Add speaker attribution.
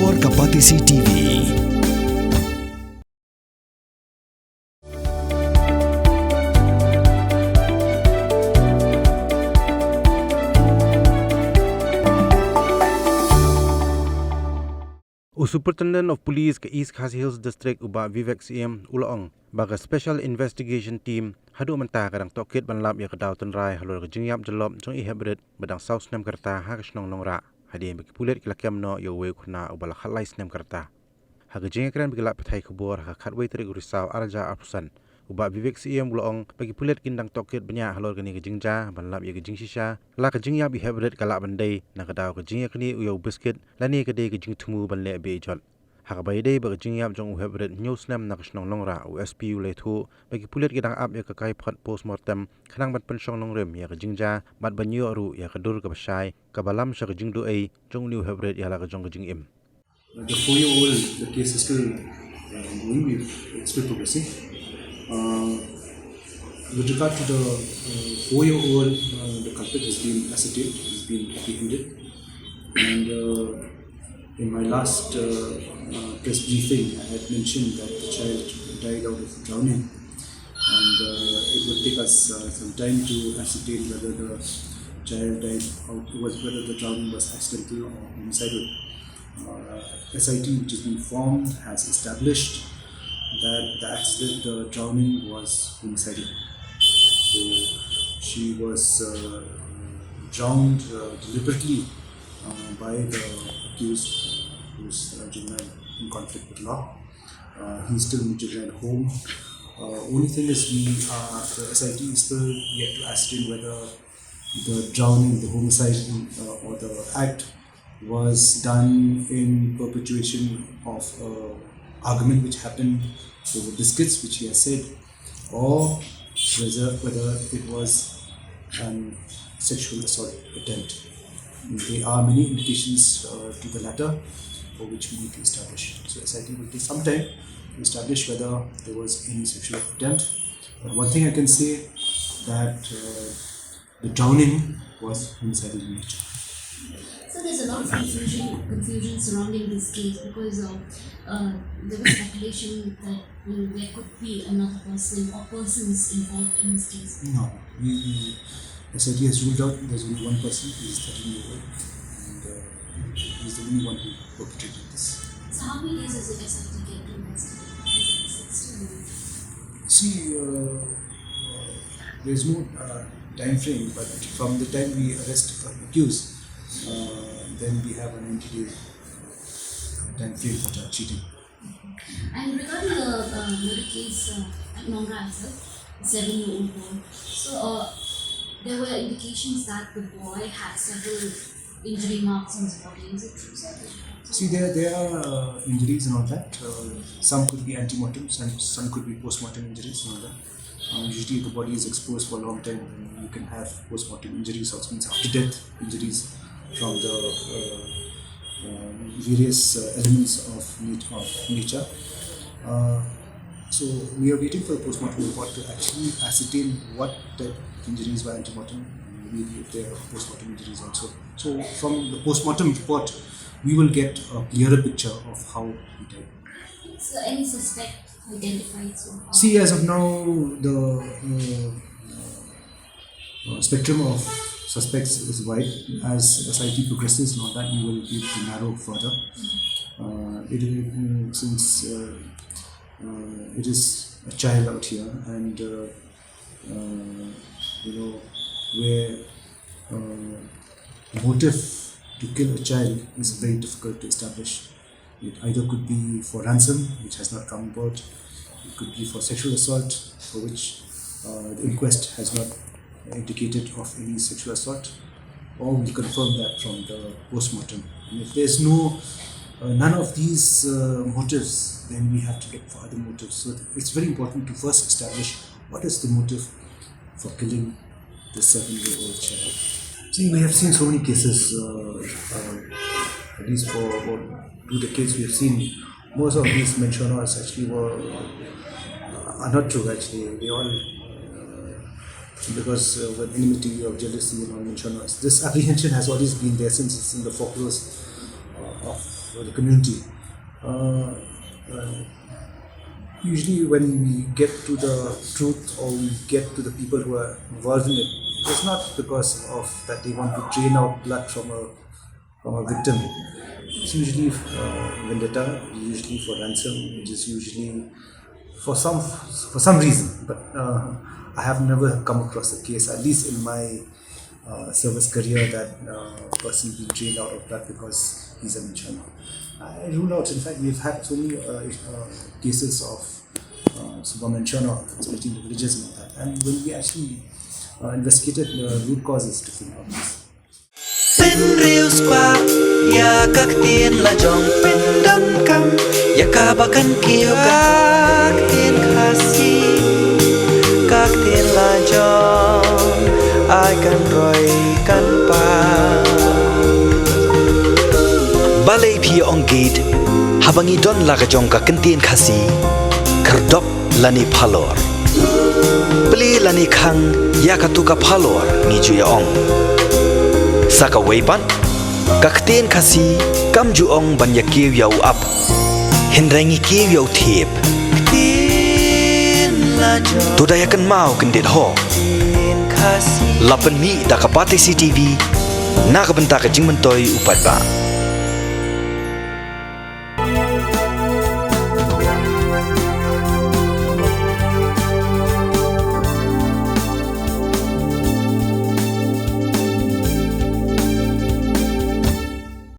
Speaker 1: Kabor Kapatisi TV.
Speaker 2: Superintendent of Police ke East Khasi Hills District uba Vivek CM Ulaong baga Special Investigation Team hadu mentah kadang Tohkit banlap ya kedau tunrai halur ke jingyap jelop jong I hebret badang South Snem Kerta ha kesnong nongra hadi bagi pulet kilakiam no yo we khuna ubala khalai Snem Kerta ha ke jingkran bagi lap petai kubur ha khatwei teri urisau arja apusan uba Vivek CM Ulaong bagi pulet kindang Tohkit banya halur ke ni ke jingja banlap ya ke jingshisha la ke jingyap I hebret kalak bandai na kedau ke Ïaknieh uyo Biskit lani ke de ke jingtumu banle Be-Ijot Hakabai day bagi jingyap jong uhebret news nam nak snong longra USP ulai thu bagi pulet gedang ap ya kakai phat postmortem khanang bat penshong nongrem ya jingja bat banyo ru ya kadur ka basai kabalam sha jingdu ai jong new hebret ya la jong jingim.
Speaker 3: The 4-year-old, the case is still going, it's still progressing. With regard to the 4-year-old, the culprit has been ascertained, has been apprehended, and in my last press briefing, I had mentioned that the child died out of drowning, and it would take us some time to ascertain whether the child died out, whether the drowning was accidental or homicidal. SIT, which has been formed, has established that the drowning was homicidal. So she was drowned deliberately by the accused, who is juvenile in conflict with law. He still needs to return home. Only thing is, the SIT is still yet to ascertain whether the drowning, the homicide, or the act was done in perpetuation of argument which happened over biscuits, which he has said, or whether it was an sexual assault attempt. There are many indications to the latter, for which we need to establish. So SIT will take some time to establish whether there was any sexual attempt. But one thing I can say, that the drowning was homicidal in nature.
Speaker 4: So there's a lot of confusion surrounding this case because there was speculation that there could be another person or persons involved in this case.
Speaker 3: No, SIT has ruled out there's only one person. He is 13-year-old, and he's the only one who perpetrated this.
Speaker 4: So how many days does the SIT get to investigate?
Speaker 3: See, there's no time frame, but from the time we arrest the accused, then we have an 90-day time frame for charge sheeting.
Speaker 4: And regarding the murder case at Nongra itself, the 7-year-old boy, so there were indications that the boy had several injury marks on his body. Is it true, sir?
Speaker 3: See, there are injuries and all that. Some could be antemortem, and some could be postmortem injuries and all that. Usually, if the body is exposed for a long time, you can have postmortem injuries, also means after death injuries from the various elements of nature. So we are waiting for the postmortem report to actually ascertain what type of injuries were antemortem, and maybe if there are postmortem injuries also. So from the postmortem report, we will get a clearer picture of how he died.
Speaker 4: So any suspect identified so far?
Speaker 3: See, as of now, the spectrum of suspects is wide. As SIT progresses and all that, we will be able to narrow further. Since it is a child out here, and where motive to kill a child is very difficult to establish. It either could be for ransom, which has not come about. It could be for sexual assault, for which the inquest has not indicated of any sexual assault, or we confirm that from the postmortem. And if there's none of these motives, then we have to look for other motives. So it's very important to first establish what is the motive for killing the 7-year-old child. See, we have seen so many cases, at least for about 2 decades we have seen most of these mentioners actually are not true actually. They all because of enmity or jealousy and all mentioners. This apprehension has always been there since it's in the folklore of the community. Usually when we get to the truth or we get to the people who are involved in it, it's not because of that they want to drain out blood from a victim. It's usually vendetta, usually for ransom, it is usually for some reason. But I have never come across a case, at least in my service career, that person being drained out of blood because he's a Minchano. I rule out, in fact, we've had so many cases of super Minchano splitting the villages and that. And when we actually investigated the root causes to figure out this.
Speaker 1: Pin real squad, ya kak tin la jong pin dam kam, ya kabakan kiyo kak tin kasi, kak tin la jong, I can roy kan pa. Balay pi ong gate, habang idon la jong ka kentin kasi, kerdop lani palor. Beli lani kang ya katuka palor ni juya ong. Saka weipan, kakten kasi kam juong banyak kiw yaw up, hinrengi kiw yaw tip. Tudayakan mau kendit ho. Lapan mi da kapate CTV, nakabenta ka jingmentoy upat ba.